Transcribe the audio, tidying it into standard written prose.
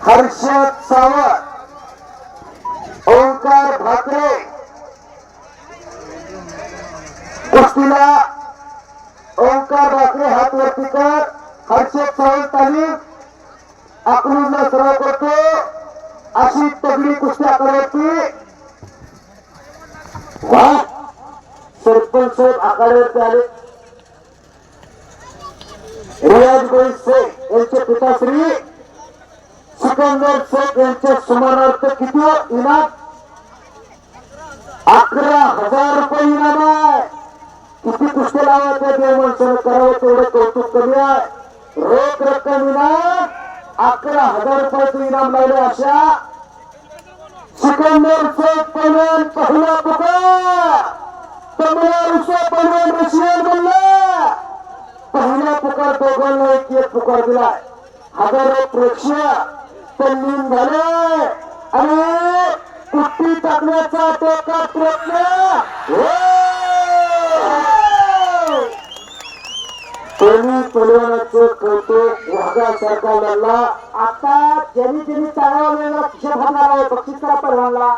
हर्षद सावंत, ओंकार भाकरे, कुस्तीला ओंकार भाकरे हात वरती कर. हर्षद सावंत तालीम अकलूजला सराव करतो. अशी तगडी कुस्ती आखाड्यावरती. वा सरपंच साहेब आखाड्यावरती आले. रियाज गोई शेख यांचे पिताश्री सिकंदर शेख यांच्या स्मरणार्थ किती इनाम? 11,000 रुपये इनाम आहे. किती कुस्ती लावायचं देव माणसानं करावं तेवढं कौतुक कमी आहे. रोख रक्कम इनाम 11,000 रुपयाचं इनाम लावले. अशा सिकंदर शेख पैलवान पहिला पुकार. तमिळनाडूचा पैलवान रशियन बोलला. पहिला पुकार दोघांना एक पुकार दिलाय. हजारो प्रेक्षक तल्लीन झाले आणि कुस्ती टाकण्याचा टोका प्रयत्न. दोन्ही पैलवानाचं कौतुक वाघासारखा लढला. आता ज्यांनी टाळा वेळेला खिशात घालणार आहे बक्षीस करा पैलवानला.